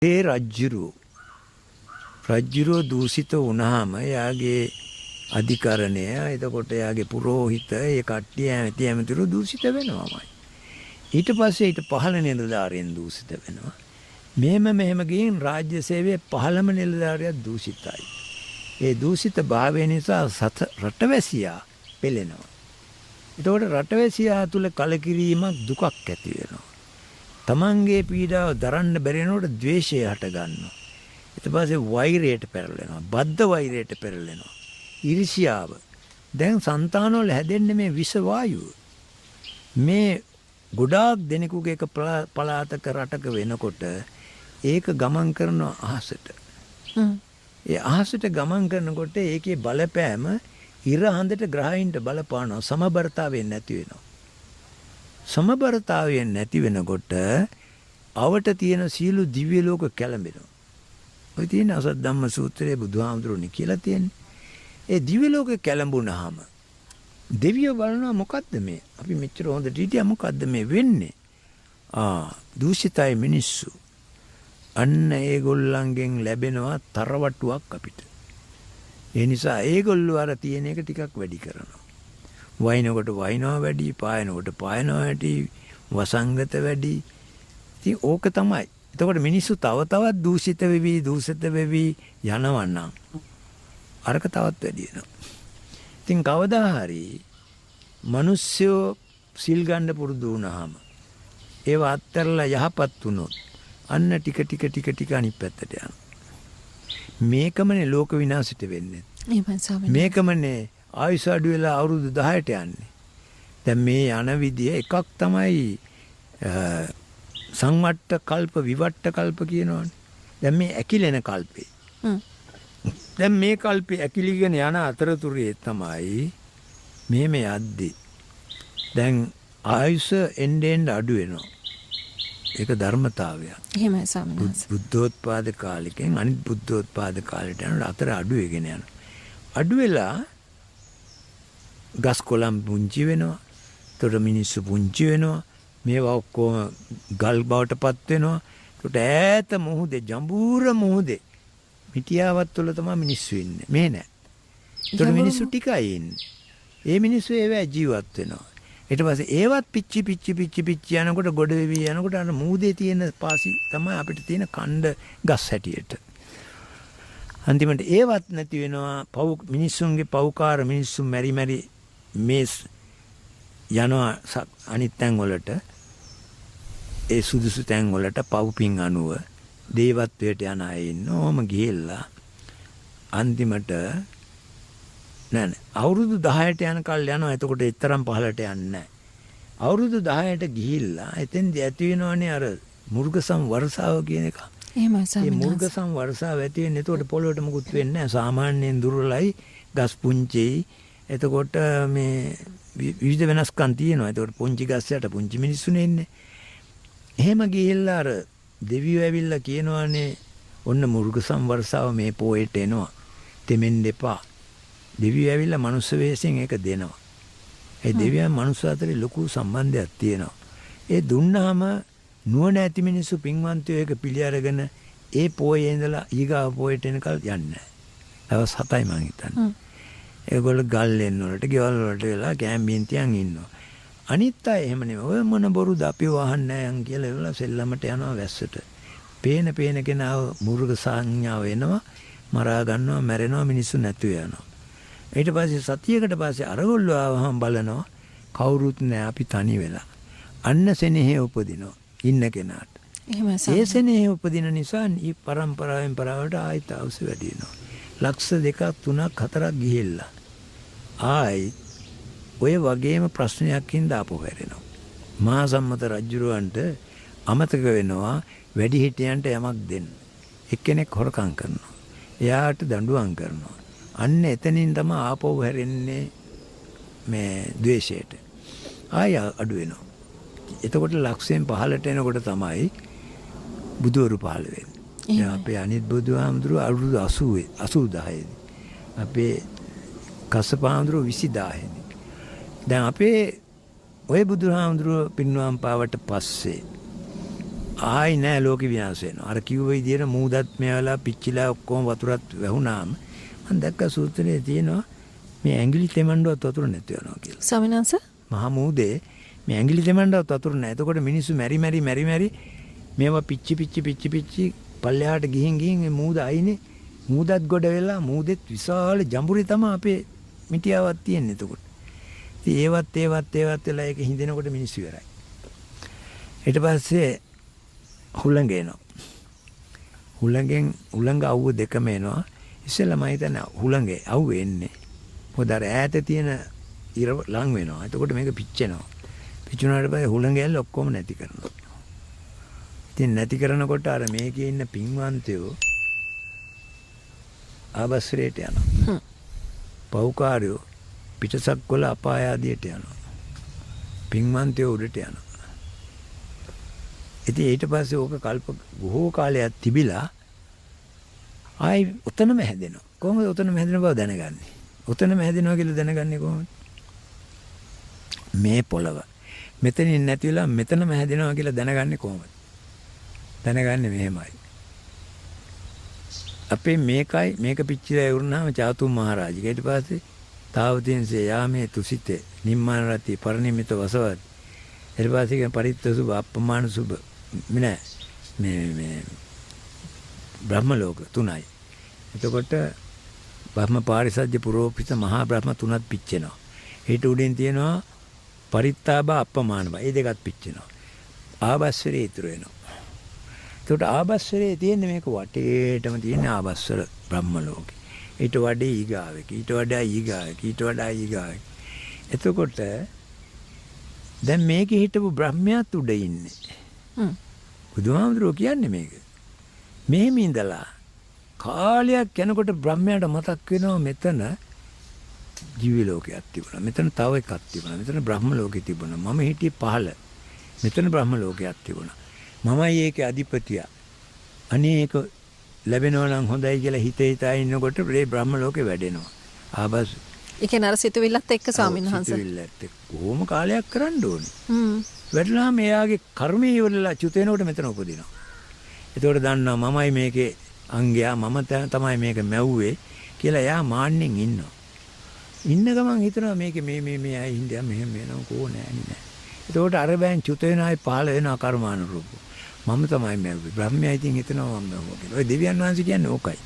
ඒ රජ්ජුරුව දූෂිත වුණාම එයාගේ අධිකරණය එතකොට එයාගේ පුරෝහිත ඒ කට්ටිය ඇමතිවරු දූෂිත වෙනවාමයි. ඊට පස්සේ ඊට පහළ නිලධාරීන් දූෂිත වෙනවා. මෙහෙම ගින් රාජ්‍ය සේවයේ පහළම නිලධාරියා දූෂිතයි. ඒ දූෂිත භාවය නිසා රටවැසියා පෙළෙනවා. එතකොට රටවැසියා තුල කලකිරීමක් දුකක් ඇති වෙනවා. තමන්ගේ පීඩාව දරන්න බැරි වෙනකොට ද්වේෂය හට ගන්නවා. ඊට පස්සේ වෛරයට පෙරලෙනවා. බද්ධ වෛරයට පෙරලෙනවා. ඊර්ෂ්‍යාව. දැන් సంతානවල හැදෙන්නේ මේ විෂ වායුව. මේ ගොඩාක් දෙනෙකුගේ එක පළාතක රටක වෙනකොට ඒක ගමන් කරන අහසට. ඒ අහසට ගමන් කරනකොට ඒකේ බලපෑම ඉර හඳට ග්‍රහයින්ට බලපානවා. සමබරතාවයෙන් නැති වෙනවා. සමබරතාවයෙන් නැති වෙනකොට අවට තියෙන සීළු දිව්‍ය ලෝක කැළඹෙනවා. ඔය තියෙන අසත් ධම්ම සූත්‍රයේ බුදුහාමුදුරුවෝ කියලා තියෙන්නේ. ඒ දිව්‍ය ලෝක කැළඹුණාම දෙවියෝ බලනවා මොකද්ද මේ? අපි මෙච්චර හොඳට හිටියා මොකද්ද මේ වෙන්නේ? දූෂිතයි මිනිස්සු. අන්න ඒගොල්ලන්ගෙන් ලැබෙනවා තරවටුවක් අපිට. ඒ නිසා ඒගොල්ලෝ අර තියෙන එක ටිකක් වැඩි කරනවා. වයින්කොට වයින්නවා වැඩි, පායනකොට පායනවා වැඩි, වසංගත වැඩි. ඉතින් ඕක තමයි. එතකොට මිනිස්සු තව තවත් දූෂිත වෙවි යනවා නම් අරක තවත් වැඩි වෙනවා. ඉතින් කවදා හරි මිනිස්සු සිල් ගන්න පුරුදු වුණාම ඒව අත්හැරලා යහපත් වුණොත් අන්න ටික අනිත් පැත්තට යනවා. මේකමනේ ලෝක විනාශයට වෙන්නේ. මේකමනේ ආයුෂ අඩු වෙලා අවුරුදු 10ට යන්නේ. දැන් මේ යන විදිය එකක් තමයි සංවට්ට කල්ප විවට්ට කල්ප කියනවනේ. දැන් මේ ඇකිලෙන කල්පේ. දැන් මේ කල්පේ ඇකිලිගෙන යන අතරතුරේ තමයි මෙහෙම යද්දි දැන් ආයුෂ එන්න අඩු වෙනවා. ඒක ධර්මතාවයක්. එහෙමයි ස්වාමීනි. බුද්ධෝත්පාද කාලෙකින් අනිත් බුද්ධෝත්පාද කාලයට යනකොට අතර අඩු වෙගෙන යනවා. අඩු වෙලා ගස් කොළන් පුංචි වෙනවා. එතකොට මිනිස්සු පුංචි වෙනවා. මේවා ඔක්කොම ගල් බවට පත් වෙනවා. එතකොට ඈත මොහොතේ ජඹූර මොහොතේ මිටියාවත් තුළ තමයි මිනිස්සු ඉන්නේ. මේ නෑ. එතකොට මිනිස්සු ටිකයි ඉන්නේ. ඒ මිනිස්සු ඒවා ජීවත් වෙනවා. ඊට පස්සේ ඒවත් පිච්චි යනකොට ගොඩ වෙවි යනකොට අර මූදේ තියෙන පාසි තමයි අපිට තියෙන කණ්ඩ ගස් හැටියට. අන්තිමට ඒවත් නැති වෙනවා. මිනිස්සුන්ගේ පව්කාර මිනිස්සු මැරි මේ යනවා අනිත් තැන් වලට. ඒ සුදුසු තැන් වලට පව්පින් අනුව දේවත්වයට යන අය ඉන්නෝම ගිහිල්ලා අන්තිමට නෑ අවුරුදු 10ට යන කල් යනවා. එතකොට එතරම් පහලට යන්නේ නෑ. අවුරුදු 10ට ගිහිල්ලා එතෙන්දී ඇති වෙනවනේ අර මුර්ගසම් වර්ෂාව කියන එක. එහෙමයි ස්වාමීනි. මේ මුර්ගසම් වර්ෂාව ඇති වෙන්නේ එතකොට පොළොවට මුකුත් වෙන්නේ නෑ. සාමාන්‍යයෙන් දුර්වලයි ගස් පුංචියි. එතකොට මේ විවිධ වෙනස්කම් තියෙනවා. එතකොට පුංචි ගස් යට පුංචි මිනිස්සුනේ ඉන්නේ. එහෙම ගිහිල්ලා අර දෙවියෝ ඇවිල්ලා කියනවානේ ඔන්න මුර්ගසම් වර්ෂාව මේ පොයට එනවා. තෙමෙන්න එපා. දෙවියෝ ඇවිල්ලා මනුස්ස වෙස්යෙන් ඒක දෙනවා. ඒ දෙවියන් මනුස්ස අතරේ ලොකු සම්බන්ධයක් තියෙනවා. ඒ දුන්නාම නුවණ ඇති මිනිස්සු පින්වන්තයෝ ඒක පිළි අරගෙන ඒ පොයේ ඉඳලා ඊගාව පොයට එනකල් යන්නේ නැහැ. දවස් 7යි මං හිතන්නේ. ඒගොල්ලෝ ගල් එන්න වලට ගෙවල් වලට වෙලා කැම්බින්තියන් ඉන්නවා. අනිත් අය එහෙම නෙමෙයි. ඔය මොන බොරුද අපි වහන්නේ නැහැ යන් කියලා ඒගොල්ලෝ සෙල්ලමට යනවා වැස්සට. පේන කෙනාව මුර්ග සංඥාව එනවා. මරා ගන්නවා, මැරෙනවා, මිනිස්සු නැතු යනවා. ඊට පස්සේ සතියකට පස්සේ අරගොල්ලෝ ආවහම බලනවා කවුරුත් නැහැ අපි තනි වෙලා. අන්න සෙනෙහේ උපදිනවා ඉන්න කෙනාට. ඒ සෙනෙහේ උපදින නිසා මේ පරම්පරාවෙන් පරාවට ආයෙත් අවශ්‍ය වැඩි වෙනවා. ලක්ෂ 2ක් 3ක් 4ක් ගිහිල්ලා ආයි ඔය වගේම ප්‍රශ්නයක් හින්දා ආපහු හැරෙනවා. මහා සම්මත රජුරවන්ට අමතක වෙනවා වැඩි හිටියන්ට යමක් දෙන්න. එක්කෙනෙක් හොරකම් කරනවා. එයාට දඬුවම් කරනවා. අන්න එතනින් තමයි ආපහු හැරෙන්නේ මේ ද්වේෂයට. ආය අඩු වෙනවා. එතකොට ලක්ෂයෙන් 15ට එනකොට තමයි බුදුවරු පහළ වෙන්නේ. අපේ අනිත් බුදුහාමුදුරුවෝ අවුරුදු 80දී. අපේ කස්සපහාමුදුරුවෝ 20000දී. දැන් අපේ ඔය බුදුහාමුදුරුවෝ පින්වම් පාවට පස්සේ ආයි නෑ ලෝකෙ විනාශ වෙනවා. අර කිව්ව විදියට මූදත් මෙවලා පිච්චිලා ඔක්කොම වතුරත් වැහුණාම මම දැක්ක සූත්‍රයේ තියෙනවා මේ ඇඟිලි තෙමඬුවත් වතුර නැති වෙනවා කියලා. ස්වාමීන් වහන්සේ මහා මූදේ මේ ඇඟිලි තෙමඬුවත් වතුර නැහැ. එතකොට මිනිස්සු මෙරි මේවා පිච්චි පල්ලෙහාට ගිහින් මේ මූද අයිනේ මූදත් ගොඩ වෙලා මූදෙත් විශාල ජඹුරේ තමයි අපේ මිටියාවක් තියෙන්නේ එතකොට. ඉතින් ඒවත් වෙලා ඒක හින්දෙනකොට මිනිස්සු ඉවරයි. ඊට පස්සේ හුළඟ එනවා. හුළඟ අවුව දෙකම එනවා. ඉස්සෙල්ලා මම හිතන්නේ හුළඟේ අවුව එන්නේ. මොකද අර ඈත තියෙන ඉර ලං වෙනවා. එතකොට මේක පිච්චෙනවා. පිච්චුණාට පස්සේ හුළඟ ඇල්ල ඔක්කොම නැති කරනවා. ඉතින් නැති කරනකොට අර මේකේ ඉන්න පින්වන්තයෝ ආබස්රේට යනවා. පෞකාරයෝ පිටසක්වල අපාය ආදියට යනවා. පින්වන්තයෝ උඩට යනවා. ඉතින් ඊට පස්සේ ඕක කල්ප බොහෝ කාලයක් තිබිලා ආයි උතනම හැදෙනවා. කොහොමද උතනම හැදෙන බව දැනගන්නේ? උතනම හැදෙනවා කියලා දැනගන්නේ කොහොමද? මේ පොළව මෙතනින් නැති වෙලා මෙතනම හැදෙනවා කියලා දැනගන්නේ කොහොමද? දැනගන්නේ මෙහෙමයි. අපේ මේක පිච්චිලා ඉවරනාම චාතුම් මහරජා ඊට පස්සේ තාවතින්සේ යාමේ තුසිතේ නිම්මාන රති පරිනිමිත වසවත් ඊට පස්සේ පරිත්ත සුභ අප්පමාන සුභ මේ බ්‍රහ්ම ලෝක තුනයි. එතකොට බ්‍රහ්ම පාරිසජ්‍ය පුරෝපිත මහා බ්‍රහ්ම තුනක් පිච්චෙනවා. ඊට උඩින් තියෙනවා පරිත්තාබ අප්පමාන බව. ඒ දෙකත් පිච්චෙනවා. ආභස්සරේ ඉතුරු වෙනවා. එතකොට ආභස්සරේ තියෙන මේක වටේටම තියෙන ආභස්සර බ්‍රහ්ම ලෝකේ. ඊට වඩා ඊගාවෙක ඊට වඩා ඊගාවෙක. එතකොට දැන් මේකේ හිටපු බ්‍රහ්මයාත් උඩ ඉන්නේ. බුදුහාමුදුරුවෝ කියන්නේ මේක. මෙහෙම ඉඳලා කාලයක් යනකොට බ්‍රහ්මයාට මතක් වෙනවා මෙතන ජීවි ලෝකයක් තිබුණා. මෙතන තව එකක් තිබුණා. මෙතන බ්‍රහ්ම ලෝකෙ තිබුණා. මම හිටියේ පහළ. මෙතන බ්‍රහ්ම ලෝකයක් තිබුණා. මමයි ඒකේ අධිපතියා. අනේක ලැබෙනවා නම් හොඳයි කියලා හිතා ඉන්නකොට මේ බ්‍රහ්ම ලෝකෙ වැඩෙනවා. ආබස් ඒ කියන්නේ අර සිතුවිල්ලත් එක්ක ස්වාමීන් වහන්සේ. සිතුවිල්ලත් එක්ක කොහොම කාලයක් කරන්න ඕනේ. වැඩිලාම එයාගේ කර්මයේ ඉවරලා චුත වෙනකොට මෙතන උපදිනවා. එතකොට දන්නවා මමයි මේකේ අංගයා මම තමයි මේක මැව්වේ කියලා එයා මාන්නෙන් ඉන්නවා. ඉන්න ගමන් හිතනවා මේකේ මේ අය හින්දා මෙහෙම වෙනව කෝ නෑ. එතකොට අර බෑන් චුත වෙන අය පහළ වෙනවා කර්මානුරූප. මම තමයි මැව්වේ. බ්‍රහ්මයා ඉතින් හිතනවා මම මැව්වා කියලා. ඔය දෙවියන් වහන්සේ කියන්නේ ඕකයි.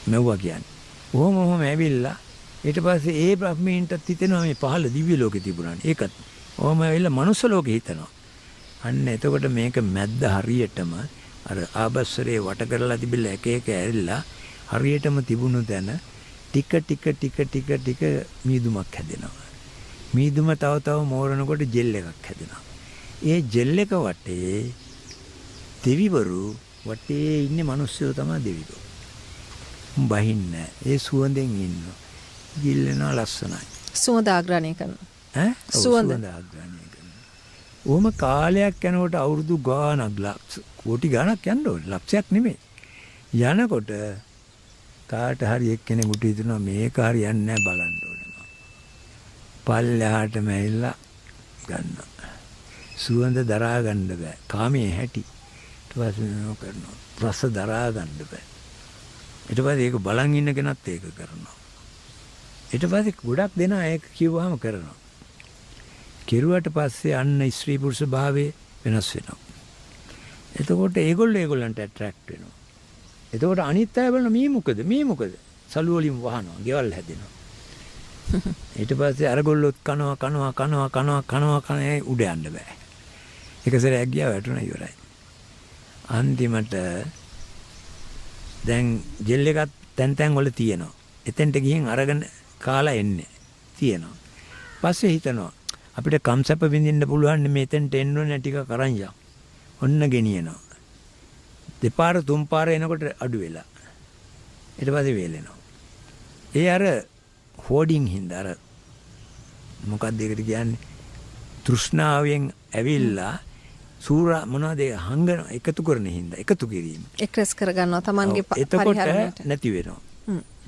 මැව්වා කියන්නේ. ඔහොම ඇවිල්ලා ඊට පස්සේ ඒ බ්‍රහ්මීන්ටත් හිතෙනවා මේ පහළ දිව්‍ය ලෝකෙ තිබුණානේ. ඒකත් ඔහොම ඇවිල්ලා මනුස්ස ලෝකෙ හිතනවා. අන්න එතකොට මේක මැද්ද හරියටම අර ආබස්සරේ වට කරලා තිබිලා එක ඇරිලා හරියටම තිබුණු තැන ටික මීදුමක් හැදෙනවා. මීදුම තව මෝරනකොට ජෙල් එකක් හැදෙනවා. ඒ ජෙල් එක වටේ දෙවිවරු වටේ ඉන්නේ මිනිස්සු තමයි දෙවිවරු. බහින්නේ ඒ සුවඳෙන් ඉන්නවා. ගිල්ලෙනවා ලස්සනයි. සුවඳ ආග්‍රහණය කරනවා. සුවඳ ආග්‍රහණය කරනවා. ඕම කාලයක් යනකොට අවුරුදු ගාණක් කෝටි ගාණක් යන්න ඕනේ. ලක්ෂයක් නෙමෙයි. යනකොට කාට හරි එක්කෙනෙකුට හිතෙනවා මේක හරියන්නේ නැහැ බලන්න ඕනේ. පල්ලෙහාටම ඇවිල්ලා ගන්නවා. සුවඳ දරා ගන්න බෑ. කාමයේ හැටි. ඊට පස්සේ කරනවා. රස දරා ගන්න බෑ. ඊට පස්සේ ඒක බලන් ඉන්න කෙනත් ඒක කරනවා. ඊට පස්සේ ගොඩක් දෙනා ඒක කිව්වහම කරනවා. කෙරුවට පස්සේ අන්න ස්ත්‍රී පුරුෂ භාවය වෙනස් වෙනවා. එතකොට ඒගොල්ලන්ට ඇට්‍රැක්ට් වෙනවා. එතකොට අනිත් අය බලන මේ මොකද? සලු වලින් වහනවා, ගෙවල් හැදෙනවා. ඊට පස්සේ අරගොල්ලොත් කනවා උඩ යන්න බෑ. එක සැරයක් ගියා වැටුණා ඉවරයි. අන්තිමට දැන් ජෙල් එකක් තැන් වල තියෙනවා. එතෙන්ට ගිහින් අරගෙන කාලා එන්නේ තියෙනවා. පස්සේ හිතනවා අපිට කම්සප විඳින්න පුළුවන් මෙතෙන්ට එන්න ඕනේ ටික කරන් යන්න. ඔන්න ගෙනියනවා. දෙපාර තුන් පාර එනකොට අඩු වෙලා. ඊට පස්සේ වේලෙනවා. ඒ අර හෝඩින් හින්දා අර මොකක්ද ඒකට කියන්නේ? තෘෂ්ණාවෙන් ඇවිල්ලා සූරා මොනවද හංගන එකතු කරන හින්දා එකතු කිරීම. එක්රස් කර ගන්නවා Tamanගේ පරිහරණයට. එතකොට නැති වෙනවා.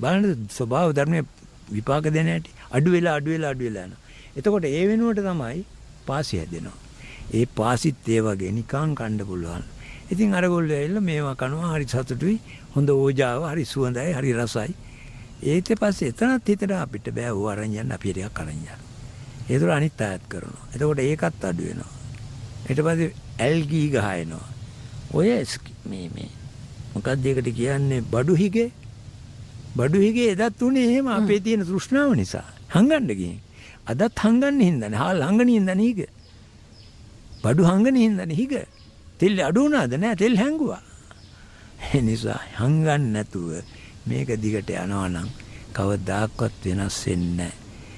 බලන්න ස්වභාව ධර්මයේ විපාක දෙන හැටි අඩු වෙලා යනවා. එතකොට ඒ වෙනුවට තමයි පාසි හැදෙනවා. ඒ පාසිත් ඒ වගේ නිකන් කන්න පුළුවන්. ඉතින් අර ගොල්ලෝ ඇවිල්ලා මේවා කනවා හරි සතුටුයි. හොඳ ඕජාව හරි සුවඳයි හරි රසයි. ඊට පස්සේ එතනත් හිතට අපිට බෑ ඕව අරන් යන්න අපි ටිකක් අරන් යන්න. ඒතර අනිත් අයත් කරනවා. එතකොට ඒකත් අඩු වෙනවා. ඊට පස්සේ ඇල්ගී ගහ එනවා. ඔය මේ මොකක්ද ඒකට කියන්නේ බඩු හිගේ. බඩු හිගේ එදත් උනේ එහෙම අපේ තියෙන තෘෂ්ණාව නිසා. හංගන්න ගිහින්. අදත් හංගන්න හින්දානේ. හාල් හංගන හින්දානේ හිග. බඩු හංගන හින්දානේ හිග. තෙල් අඩු වුණාද නෑ තෙල් හැංගුවා. ඒ නිසා හංගන්න නැතුව මේක දිගට යනවා නම් කවදාක්වත් වෙනස් වෙන්නේ නැහැ.